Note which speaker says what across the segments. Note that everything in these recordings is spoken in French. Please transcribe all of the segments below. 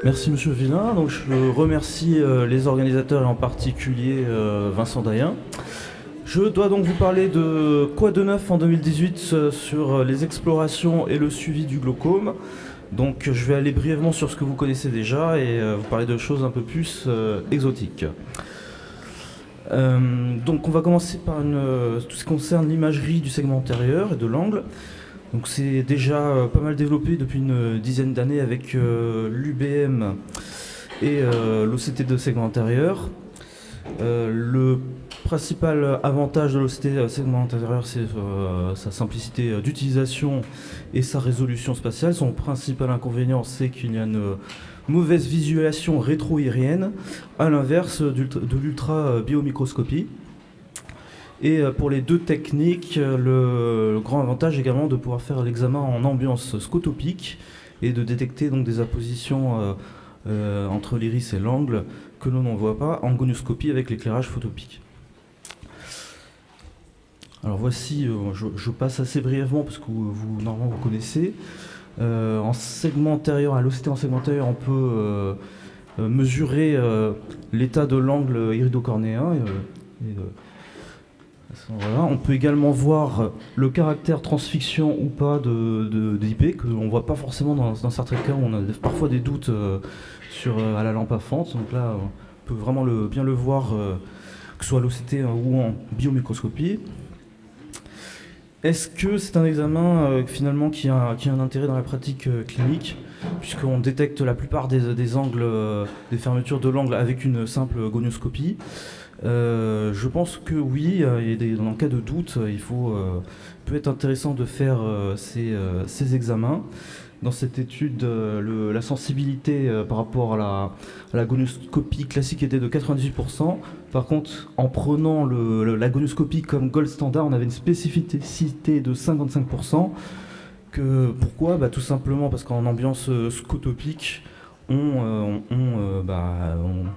Speaker 1: Merci Monsieur Villain. Donc, je remercie les organisateurs et en particulier Vincent Dayen. Je dois donc vous parler de quoi de neuf en 2018 sur les explorations et le suivi du glaucome. Donc je vais aller brièvement sur ce que vous connaissez déjà et vous parler de choses un peu plus exotiques. Donc on va commencer par tout ce qui concerne l'imagerie du segment antérieur et de l'angle. Donc c'est déjà pas mal développé depuis une dizaine d'années avec l'UBM et l'OCT de segment antérieur. Le principal avantage de l'OCT segment antérieur, c'est sa simplicité d'utilisation et sa résolution spatiale. Son principal inconvénient, c'est qu'il y a une mauvaise visualisation rétro-aérienne, à l'inverse de l'ultra-biomicroscopie. Et pour les deux techniques, le grand avantage également de pouvoir faire l'examen en ambiance scotopique et de détecter donc des appositions entre l'iris et l'angle que l'on n'en voit pas en gonioscopie avec l'éclairage photopique. Alors voici, je passe assez brièvement parce que normalement vous connaissez. En segment antérieur, à l'OCT en segment antérieur, on peut mesurer l'état de l'angle iridocornéen. Voilà. On peut également voir le caractère transfixion ou pas d'IP, que l'on ne voit pas forcément dans certains cas où on a parfois des doutes à la lampe à fente. Donc là, on peut vraiment bien le voir, que ce soit à l'OCT ou en biomicroscopie. Est-ce que c'est un examen finalement qui a un intérêt dans la pratique clinique, puisqu'on détecte la plupart des angles, des fermetures de l'angle avec une simple gonioscopie? Je pense que oui, en cas de doute, peut être intéressant de faire ces examens. Dans cette étude, la sensibilité par rapport à la gonioscopie classique était de 98%. Par contre, en prenant la gonioscopie comme gold standard, on avait une spécificité de 55%. Pourquoi ? Tout simplement parce qu'en ambiance scotopique, on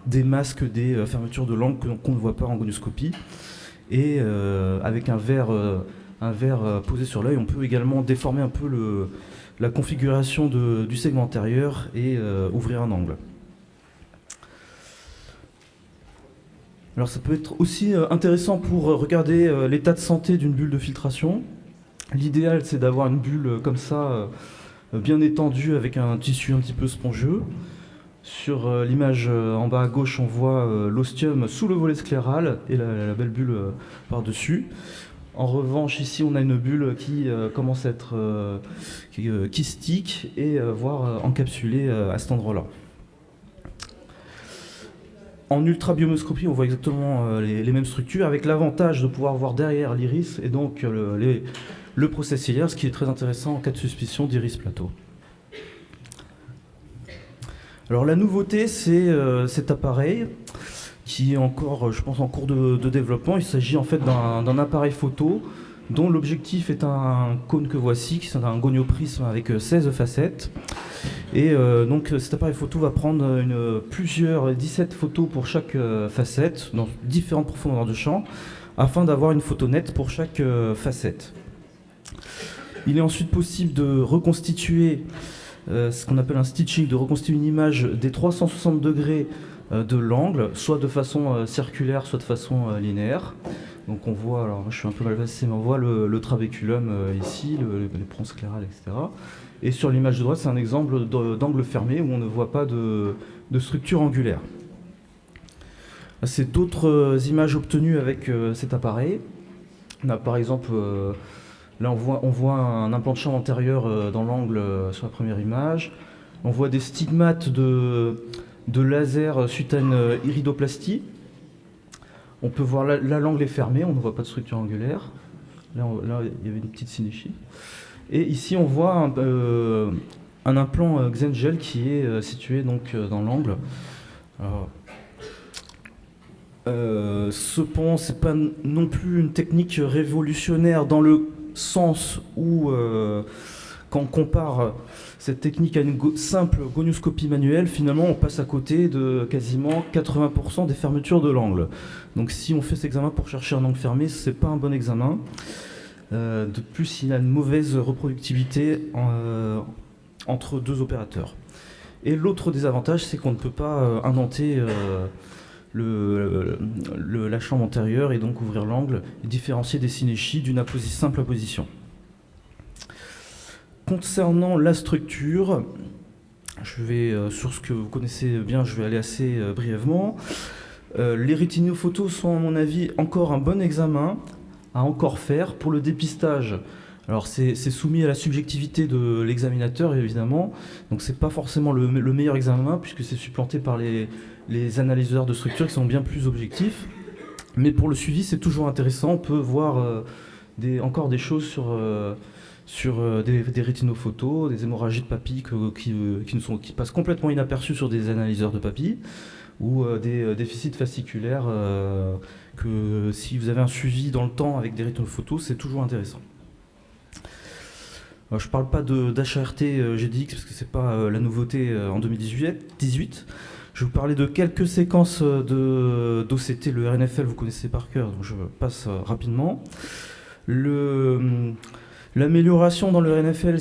Speaker 1: démasque des fermetures de l'angle qu'on ne voit pas en gonioscopie. Et avec un verre posé sur l'œil, on peut également déformer un peu la configuration du segment antérieur et ouvrir un angle. Alors ça peut être aussi intéressant pour regarder l'état de santé d'une bulle de filtration. L'idéal, c'est d'avoir une bulle comme ça, bien étendue, avec un tissu un petit peu spongieux. Sur l'image en bas à gauche, on voit l'ostium sous le volet scléral et la belle bulle par-dessus. En revanche, ici, on a une bulle qui commence à être kystique et voire encapsulée à cet endroit-là. En ultrabiomicroscopie, on voit exactement les mêmes structures, avec l'avantage de pouvoir voir derrière l'iris et donc le process ciliaire, ce qui est très intéressant en cas de suspicion d'iris plateau. Alors la nouveauté, c'est cet appareil qui est encore, je pense, en cours de développement. Il s'agit en fait d'un appareil photo dont l'objectif est un cône que voici, qui est un gonioprisme avec 16 facettes. Et donc cet appareil photo va prendre 17 photos pour chaque facette, dans différentes profondeurs de champ, afin d'avoir une photo nette pour chaque facette. Il est ensuite possible de reconstituer ce qu'on appelle un stitching, de reconstituer une image des 360 degrés de l'angle, soit de façon circulaire, soit de façon linéaire. Donc on voit, alors je suis un peu mal placé, mais on voit le trabéculum ici, les ponts sclérales, etc. Et sur l'image de droite, c'est un exemple d'angle fermé où on ne voit pas de structure angulaire. C'est d'autres images obtenues avec cet appareil. On a par exemple, là on voit un implant de champ antérieur dans l'angle sur la première image. On voit des stigmates de laser suite à une iridoplastie. On peut voir là l'angle est fermé, on ne voit pas de structure angulaire. Là il y avait une petite synéchie. Et ici on voit un implant Xengel qui est situé donc dans l'angle. Ce pont, c'est pas non plus une technique révolutionnaire dans le sens où quand on compare cette technique à une simple gonioscopie manuelle, finalement on passe à côté de quasiment 80% des fermetures de l'angle. Donc si on fait cet examen pour chercher un angle fermé, c'est pas un bon examen. De plus, il a une mauvaise reproductibilité entre deux opérateurs. Et l'autre désavantage, c'est qu'on ne peut pas indenter la chambre antérieure et donc ouvrir l'angle et différencier des synéchies d'une simple apposition. Concernant la structure, je vais sur ce que vous connaissez bien, je vais aller assez brièvement. Les rétinophotos sont à mon avis encore un bon examen à encore faire pour le dépistage. Alors c'est soumis à la subjectivité de l'examinateur évidemment, donc c'est pas forcément le meilleur examen puisque c'est supplanté par les analyseurs de structure qui sont bien plus objectifs. Mais pour le suivi c'est toujours intéressant, on peut voir encore des choses sur des rétinophotos, des hémorragies de papilles qui passent complètement inaperçues sur des analyseurs de papilles ou des déficits fasciculaires que si vous avez un suivi dans le temps avec des rétinophotos, c'est toujours intéressant. Je ne parle pas d'HRT GDX parce que ce n'est pas la nouveauté en 2018. Je vais vous parler de quelques séquences d'OCT. Le RNFL, vous connaissez par cœur, donc je passe rapidement. L'amélioration dans le RNFL,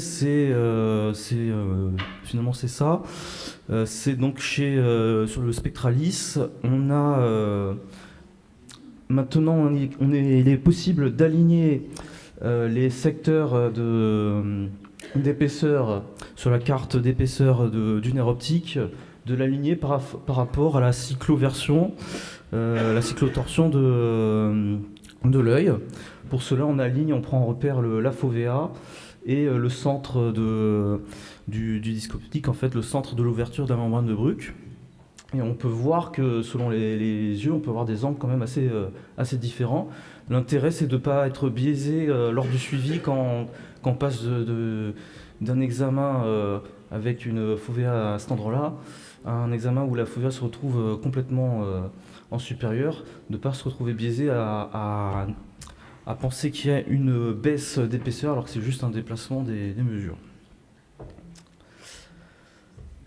Speaker 1: finalement c'est ça. C'est donc sur le Spectralis, on a maintenant il est possible d'aligner les secteurs d'épaisseur sur la carte d'épaisseur du nerf optique, de l'aligner par rapport à la cycloversion, la cyclotorsion de l'œil. Pour cela, on prend en repère la fovea et le centre du disque optique, en fait le centre de l'ouverture de la membrane de Bruch. Et on peut voir que selon les yeux, on peut avoir des angles quand même assez différents. L'intérêt, c'est de ne pas être biaisé lors du suivi quand on passe d'un examen avec une fovea à cet endroit-là à un examen où la fovea se retrouve complètement en supérieur, de ne pas se retrouver biaisé à penser qu'il y a une baisse d'épaisseur alors que c'est juste un déplacement des mesures.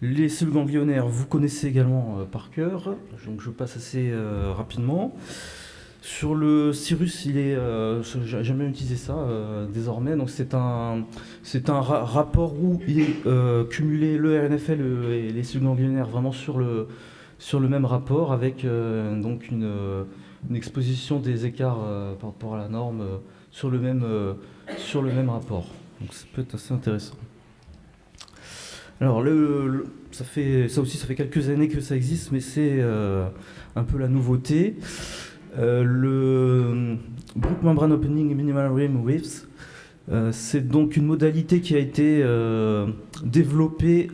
Speaker 1: Les cellules ganglionnaires, vous connaissez également par cœur, donc je passe assez rapidement. Sur le Cirrus, j'aime bien utiliser ça désormais. Donc c'est un rapport où il est cumulé le RNFL et les cellules ganglionnaires vraiment sur le même rapport avec donc une exposition des écarts par rapport à la norme sur le même rapport. Donc ça peut être assez intéressant. Alors ça fait quelques années que ça existe, mais c'est un peu la nouveauté. Le Bruch Membrane Opening Minimal Rim Width, c'est donc une modalité qui a été développée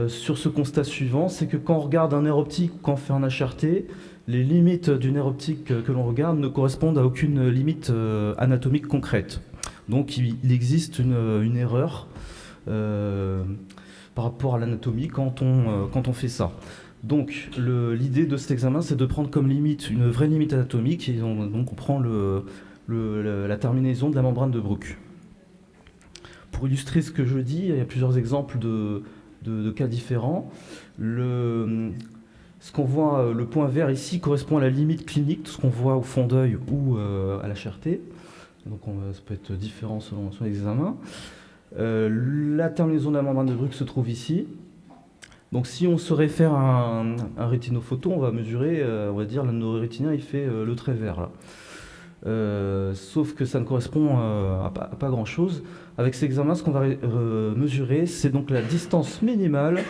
Speaker 1: sur ce constat suivant, c'est que quand on regarde un nerf optique ou quand on fait un HRT, les limites du nerf optique que l'on regarde ne correspondent à aucune limite anatomique concrète. Donc il existe une erreur par rapport à l'anatomie quand on fait ça. Donc l'idée de cet examen, c'est de prendre comme limite une vraie limite anatomique, et donc on prend la terminaison de la membrane de Bruch. Pour illustrer ce que je dis, il y a plusieurs exemples de cas différents. Ce qu'on voit, le point vert ici, correspond à la limite clinique, tout ce qu'on voit au fond d'œil ou à la HRT. Donc ça peut être différent selon les examens. La terminaison de la membrane de Bruch se trouve ici. Donc si on se réfère à un rétinophoto, on va mesurer, on va dire, le rétinien il fait le trait vert là. Sauf que ça ne correspond à pas grand chose. Avec cet examen, ce qu'on va mesurer, c'est donc la distance minimale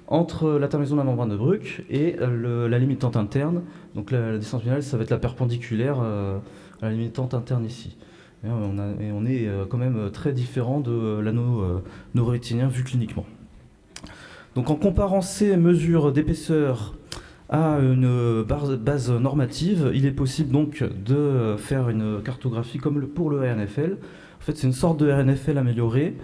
Speaker 1: entre la terminaison de la membrane de Bruch et la limitante interne. Donc la distance minimale, ça va être la perpendiculaire à la limitante interne ici. Et on est quand même très différent de l'anneau neurorétinien vu cliniquement. Donc en comparant ces mesures d'épaisseur à une base normative, il est possible donc de faire une cartographie comme pour le RNFL. En fait, c'est une sorte de RNFL amélioré.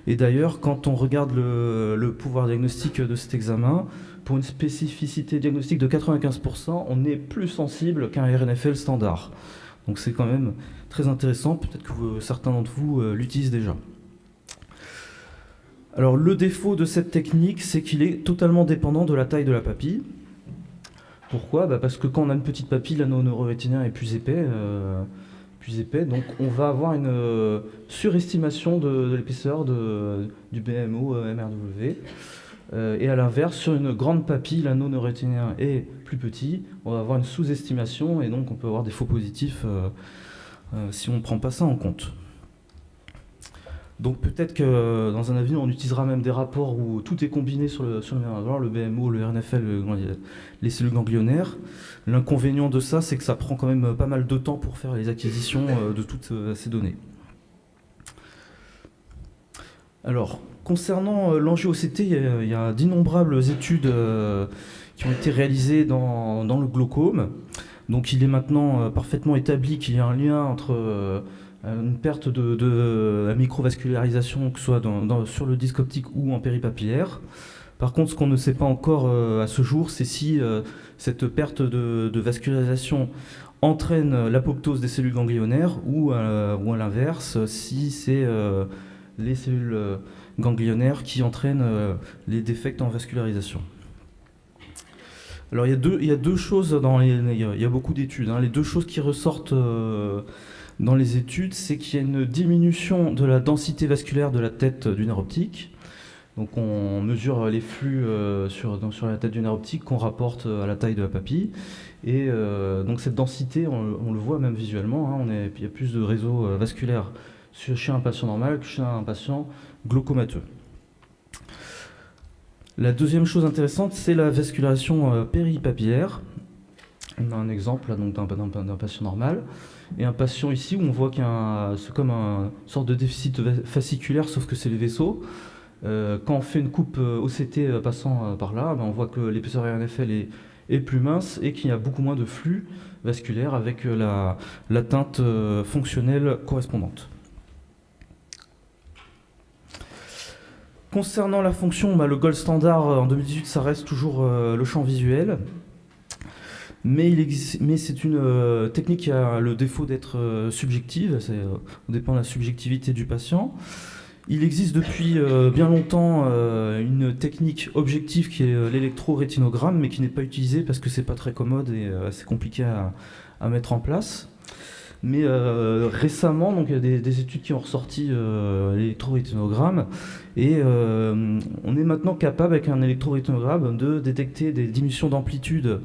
Speaker 1: Et d'ailleurs, quand on regarde le pouvoir diagnostique de cet examen, pour une spécificité diagnostique de 95%, on est plus sensible qu'un RNFL standard. Donc c'est quand même très intéressant. Peut-être que certains d'entre vous l'utilisent déjà. Alors le défaut de cette technique, c'est qu'il est totalement dépendant de la taille de la papille. Pourquoi ? Parce que quand on a une petite papille, l'anneau neurorétinien est plus épais, plus épais. Donc on va avoir une surestimation de l'épaisseur du BMO MRW. Et à l'inverse, sur une grande papille, l'anneau neurorétinien est plus petit, on va avoir une sous-estimation et donc on peut avoir des faux positifs si on ne prend pas ça en compte. Donc peut-être que dans un avenir, on utilisera même des rapports où tout est combiné sur le même réservoir, le BMO, le RNFL, les cellules ganglionnaires. L'inconvénient de ça, c'est que ça prend quand même pas mal de temps pour faire les acquisitions de toutes ces données. Alors, concernant l'angio-OCT, il y a d'innombrables études qui ont été réalisées dans le glaucome. Donc il est maintenant parfaitement établi qu'il y a un lien entre une perte de la microvascularisation, que ce soit sur le disque optique ou en péripapillaire. Par contre, ce qu'on ne sait pas encore à ce jour, c'est si cette perte de vascularisation entraîne l'apoptose des cellules ganglionnaires ou à l'inverse, si c'est les cellules ganglionnaires qui entraînent les défects en vascularisation. Alors il y a deux choses, il y a beaucoup d'études, hein. Les deux choses qui ressortent dans les études, c'est qu'il y a une diminution de la densité vasculaire de la tête du nerf optique. Donc on mesure les flux sur la tête du nerf optique qu'on rapporte à la taille de la papille. Et donc cette densité, on le voit même visuellement, hein, il y a plus de réseau vasculaire chez un patient normal que chez un patient glaucomateux. La deuxième chose intéressante, c'est la vascularisation péripapillaire. On a un exemple d'un patient normal. Et un patient ici où on voit qu'il y a c'est comme une sorte de déficit fasciculaire, sauf que c'est les vaisseaux. Quand on fait une coupe OCT passant par là, on voit que l'épaisseur RNFL est plus mince et qu'il y a beaucoup moins de flux vasculaire avec l'atteinte fonctionnelle correspondante. Concernant la fonction, le gold standard en 2018, ça reste toujours le champ visuel. Mais c'est une technique qui a le défaut d'être subjective, ça dépend de la subjectivité du patient. Il existe depuis bien longtemps une technique objective qui est l'électrorétinogramme, mais qui n'est pas utilisée parce que c'est pas très commode et assez compliqué à mettre en place. Mais récemment, donc, il y a des études qui ont ressorti l'électrorétinogramme et on est maintenant capable avec un électrorétinogramme de détecter des diminutions d'amplitude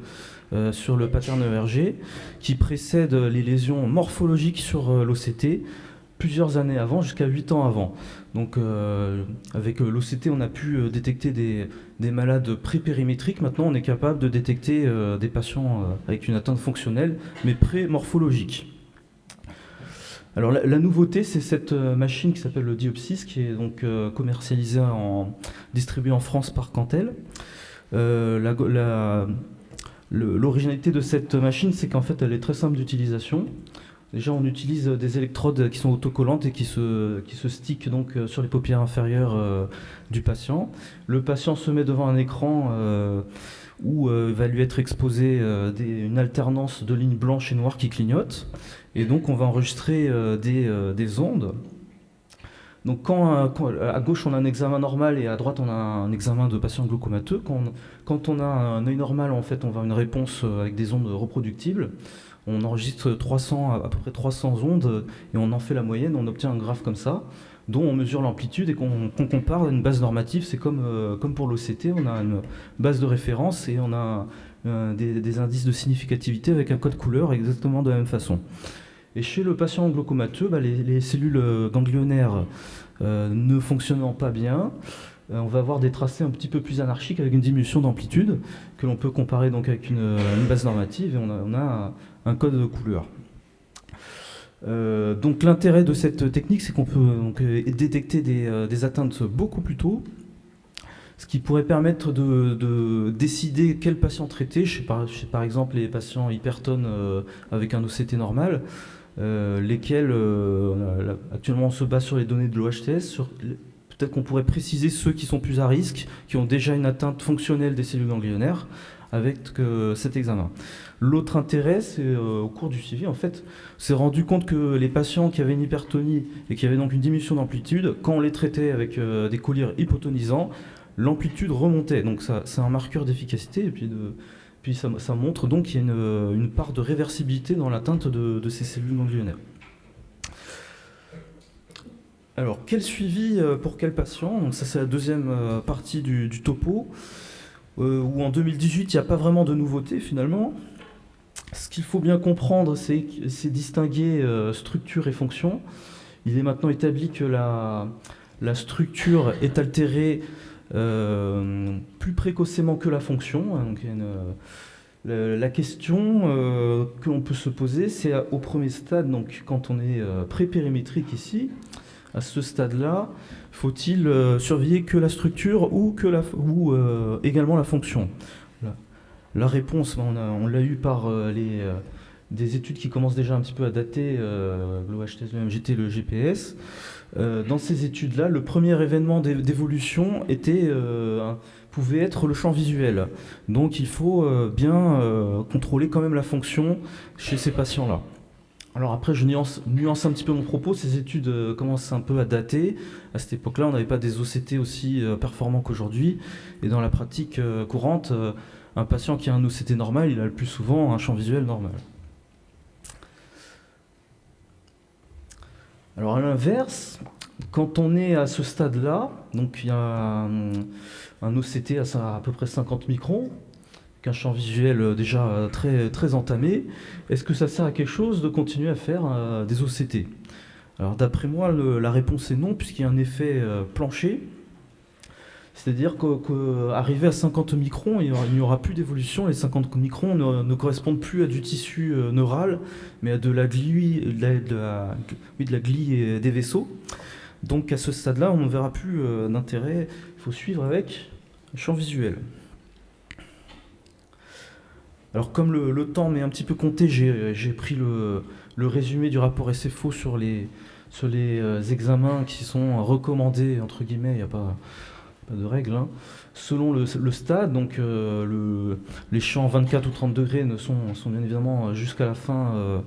Speaker 1: sur le pattern ERG qui précèdent les lésions morphologiques sur l'OCT plusieurs années avant, jusqu'à 8 ans avant. Donc avec l'OCT, on a pu détecter des malades pré-périmétriques. Maintenant, on est capable de détecter des patients avec une atteinte fonctionnelle, mais pré-morphologique. Alors la nouveauté, c'est cette machine qui s'appelle le Diopsis, qui est donc commercialisée, distribuée en France par Cantel. L'originalité de cette machine, c'est qu'en fait, elle est très simple d'utilisation. Déjà, on utilise des électrodes qui sont autocollantes et qui se stickent donc sur les paupières inférieures du patient. Le patient se met devant un écran où va lui être exposé une alternance de lignes blanches et noires qui clignotent. Et donc, on va enregistrer des ondes. Donc, quand à gauche, on a un examen normal et à droite, on a un examen de patient glaucomateux. Quand on a un œil normal, en fait, on va avoir une réponse avec des ondes reproductibles. On enregistre à peu près 300 ondes et on en fait la moyenne, on obtient un graphe comme ça, dont on mesure l'amplitude et qu'on compare à une base normative. C'est comme pour l'OCT, on a une base de référence et on a des indices de significativité avec un code couleur exactement de la même façon. Et chez le patient glaucomateux, les cellules ganglionnaires ne fonctionnant pas bien, on va avoir des tracés un petit peu plus anarchiques avec une diminution d'amplitude que l'on peut comparer donc avec une base normative et on a un code de couleur. Donc l'intérêt de cette technique, c'est qu'on peut détecter des atteintes beaucoup plus tôt, ce qui pourrait permettre de décider quel patient traiter, chez par exemple les patients hypertones avec un OCT normal, lesquels actuellement on se base sur les données de l'OHTS. Peut-être qu'on pourrait préciser ceux qui sont plus à risque, qui ont déjà une atteinte fonctionnelle des cellules ganglionnaires avec cet examen. L'autre intérêt, c'est au cours du suivi, en fait, on s'est rendu compte que les patients qui avaient une hypertonie et qui avaient donc une diminution d'amplitude, quand on les traitait avec des collyres hypotonisants, l'amplitude remontait. Donc c'est un marqueur d'efficacité et puis ça montre donc qu'il y a une part de réversibilité dans l'atteinte de ces cellules ganglionnaires. Alors, quel suivi pour quel patient? Donc ça, c'est la deuxième partie du topo, où en 2018, il n'y a pas vraiment de nouveauté finalement. Ce qu'il faut bien comprendre, c'est distinguer structure et fonction. Il est maintenant établi que la structure est altérée plus précocement que la fonction. Donc, la question que l'on peut se poser, c'est au premier stade, donc quand on est pré-périmétrique ici, à ce stade-là, faut-il surveiller que la structure ou également la fonction? La réponse, on l'a eu par des études qui commencent déjà un petit peu à dater, l'OHTS, le MGT, le GPS. Dans ces études-là, le premier événement d'évolution pouvait être le champ visuel. Donc il faut bien contrôler quand même la fonction chez ces patients-là. Alors après, je nuance un petit peu mon propos. Ces études commencent un peu à dater. À cette époque-là, on n'avait pas des OCT aussi performants qu'aujourd'hui. Et dans la pratique courante, un patient qui a un OCT normal, il a le plus souvent un champ visuel normal. Alors à l'inverse, quand on est à ce stade-là, donc il y a un OCT à peu près 50 microns, qu'un champ visuel déjà très, très entamé, est-ce que ça sert à quelque chose de continuer à faire des OCT? Alors d'après moi, la réponse est non, puisqu'il y a un effet plancher. C'est-à-dire qu'arrivé à 50 microns, il n'y aura plus d'évolution. Les 50 microns ne correspondent plus à du tissu neural, mais à de la glie et des vaisseaux. Donc à ce stade-là, on ne verra plus d'intérêt. Il faut suivre avec un champ visuel. Alors comme le temps m'est un petit peu compté, j'ai pris le résumé du rapport SFO sur les examens qui sont recommandés, entre guillemets, il n'y a pas de règle, hein. Selon le stade, donc les champs 24 ou 30 degrés sont bien évidemment jusqu'à la fin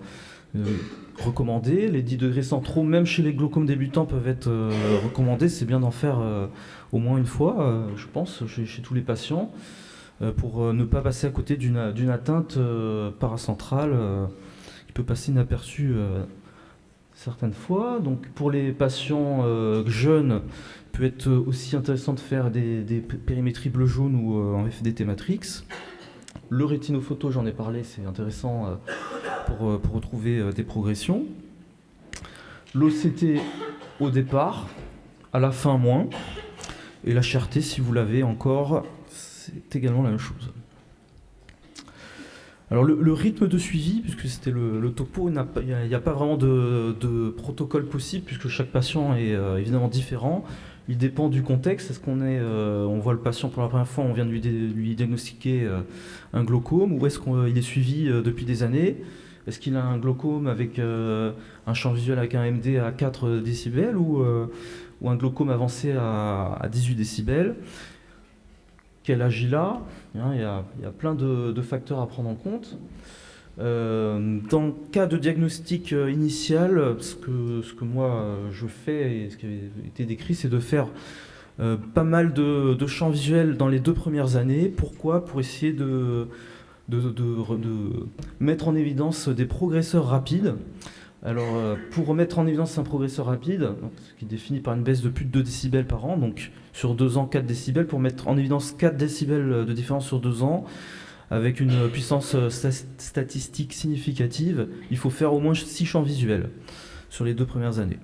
Speaker 1: recommandés. Les 10 degrés centraux, même chez les glaucomes débutants, peuvent être recommandés. C'est bien d'en faire au moins une fois, je pense, chez tous les patients, pour ne pas passer à côté d'une atteinte paracentrale qui peut passer inaperçue certaines fois. Donc pour les patients jeunes, peut être aussi intéressant de faire des périmétries bleu-jaune ou en FDT matrix. Le rétinophoto, j'en ai parlé, c'est intéressant pour retrouver des progressions. L'OCT au départ, à la fin moins. Et la HRT, si vous l'avez encore, c'est également la même chose. Alors le rythme de suivi, puisque c'était le topo, il n'y a pas vraiment de protocole possible, puisque chaque patient est évidemment différent. Il dépend du contexte. Est-ce on voit le patient pour la première fois, on vient de lui diagnostiquer un glaucome, ou est-ce qu'il est suivi depuis des années? Est-ce qu'il a un glaucome avec un champ visuel avec un MD à 4 décibels ou un glaucome avancé à 18 décibels? Quel âge il a? Il y a plein de facteurs à prendre en compte. Dans le cas de diagnostic initial, ce que moi je fais et ce qui avait été décrit, c'est de faire pas mal de champs visuels dans les 2 premières années. Pourquoi? Pour essayer de mettre en évidence des progresseurs rapides. Alors, pour mettre en évidence un progresseur rapide, ce qui est défini par une baisse de plus de 2 décibels par an, donc sur 2 ans, 4 décibels, pour mettre en évidence 4 décibels de différence sur 2 ans, avec une puissance statistique significative, il faut faire au moins 6 champs visuels sur les 2 premières années.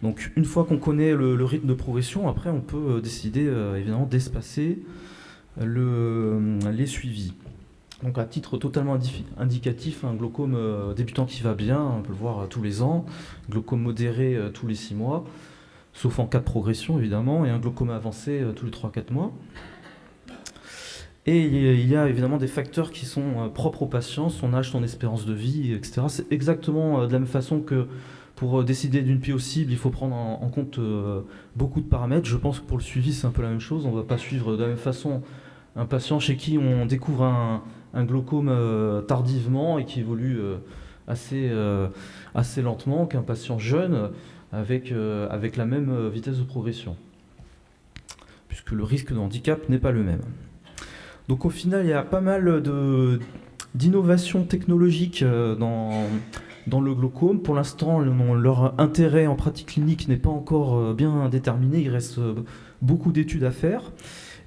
Speaker 1: Donc une fois qu'on connaît le rythme de progression, après on peut décider évidemment d'espacer les suivis. Donc à titre totalement indicatif, un glaucome débutant qui va bien, on peut le voir tous les ans, glaucome modéré tous les 6 mois, sauf en cas de progression évidemment, et un glaucome avancé tous les 3-4 mois. Et il y a évidemment des facteurs qui sont propres au patient, son âge, son espérance de vie, etc. C'est exactement de la même façon que pour décider d'une PO cible, il faut prendre en compte beaucoup de paramètres. Je pense que pour le suivi, c'est un peu la même chose. On ne va pas suivre de la même façon un patient chez qui on découvre un glaucome tardivement et qui évolue assez lentement qu'un patient jeune avec la même vitesse de progression, puisque le risque de handicap n'est pas le même. Donc au final, il y a pas mal d'innovations technologiques dans dans le glaucome. Pour l'instant, leur intérêt en pratique clinique n'est pas encore bien déterminé, il reste beaucoup d'études à faire.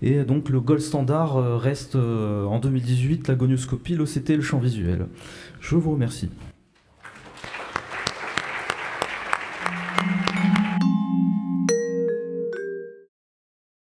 Speaker 1: Et donc le gold standard reste en 2018 la gonioscopie, l'OCT et le champ visuel. Je vous remercie.